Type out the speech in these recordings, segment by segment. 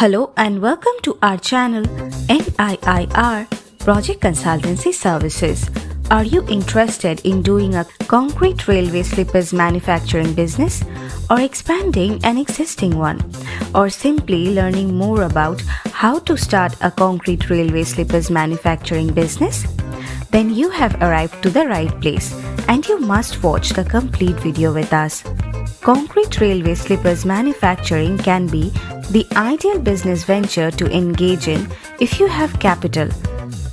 Hello and welcome to our channel NIIR Project Consultancy Services. Are you interested in doing a concrete railway slippers manufacturing business or expanding an existing one, or simply learning more about how to start a concrete railway slippers manufacturing business? Then you have arrived to the right place and you must watch the complete video with us. Concrete railway slippers manufacturing can be the ideal business venture to engage in if you have capital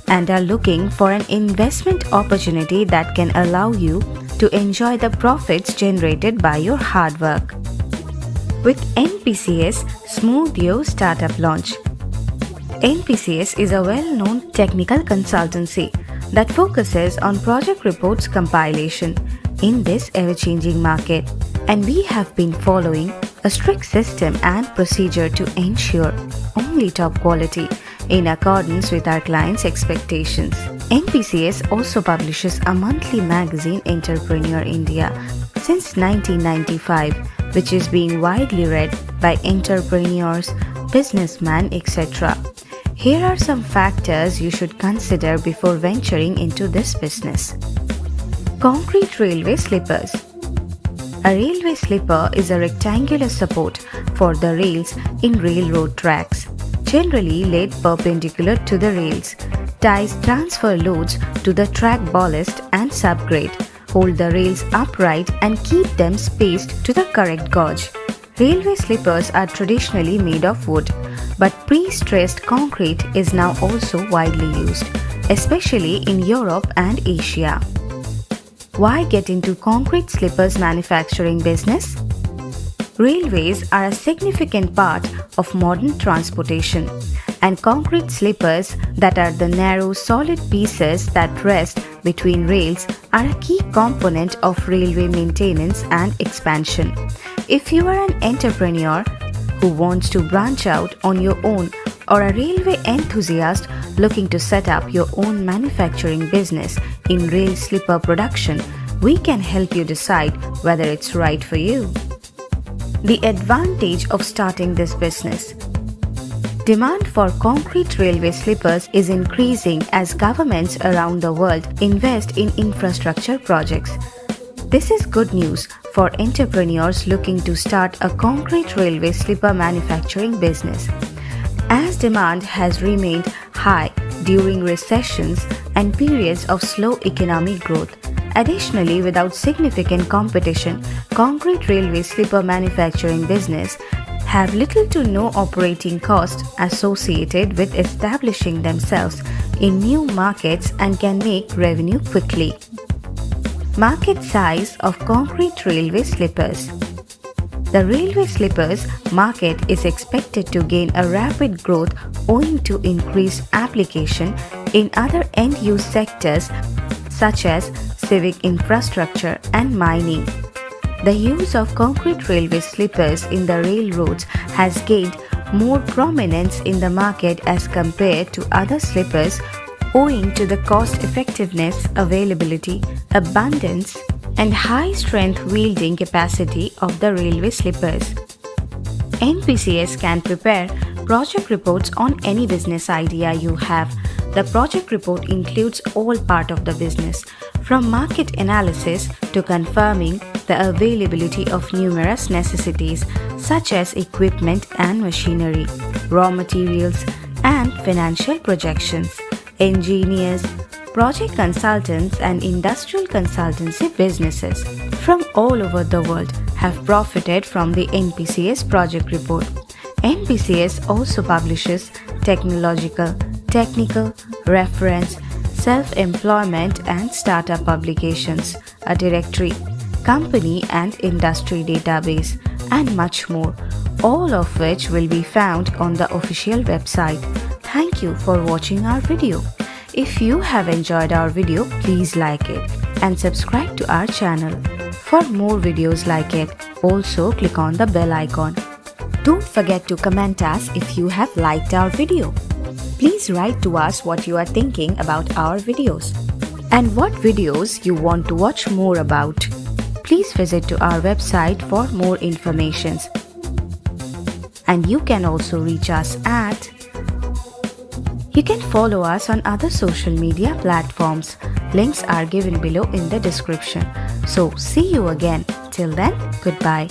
and are looking for an investment opportunity that can allow you to enjoy the profits generated by your hard work. With NPCS Smooth Your Startup Launch. NPCS is a well-known technical consultancy that focuses on project reports compilation in this ever-changing market, and we have been following a strict system and procedure to ensure only top quality in accordance with our clients' expectations. NPCS also publishes a monthly magazine, Entrepreneur India, since 1995, which is being widely read by entrepreneurs, businessmen, etc. Here are some factors you should consider before venturing into this business. Concrete railway slippers. A railway slipper is a rectangular support for the rails in railroad tracks, generally laid perpendicular to the rails. Ties transfer loads to the track ballast and subgrade, hold the rails upright and keep them spaced to the correct gauge. Railway slippers are traditionally made of wood, but pre-stressed concrete is now also widely used, especially in Europe and Asia. Why get into concrete slippers manufacturing business? Railways are a significant part of modern transportation, and concrete slippers, that are the narrow solid pieces that rest between rails, are a key component of railway maintenance and expansion. If you are an entrepreneur who wants to branch out on your own, or a railway enthusiast looking to set up your own manufacturing business in rail slipper production, we can help you decide whether it's right for you. The advantage of starting this business. Demand for concrete railway slippers is increasing as governments around the world invest in infrastructure projects. This is good news for entrepreneurs looking to start a concrete railway slipper manufacturing business, as demand has remained high during recessions and periods of slow economic growth. Additionally, without significant competition, concrete railway slipper manufacturing business have little to no operating cost associated with establishing themselves in new markets and can make revenue quickly. Market size of concrete railway slippers. The railway slippers market is expected to gain a rapid growth owing to increased application in other end-use sectors such as civic infrastructure and mining. The use of concrete railway slippers in the railroads has gained more prominence in the market as compared to other slippers owing to the cost-effectiveness, availability, abundance, and high-strength wielding capacity of the railway slippers. NPCS can prepare project reports on any business idea you have. The project report includes all part of the business, from market analysis to confirming the availability of numerous necessities such as equipment and machinery, raw materials, and financial projections. Engineers, project consultants, and industrial consultancy businesses from all over the world have profited from the NPCS project report. NPCS also publishes technological, technical, reference, self-employment and startup publications, a directory, company and industry database, and much more, all of which will be found on the official website. Thank you for watching our video. If you have enjoyed our video, please like it and subscribe to our channel for more videos like it. Also click on the bell icon. Don't forget to comment us if you have liked our video. Please write to us what you are thinking about our videos and what videos you want to watch more about. Please visit to our website for more information. and you can also reach us at. You can follow us on other social media platforms. Links are given below in the description. So see you again. Till then, goodbye.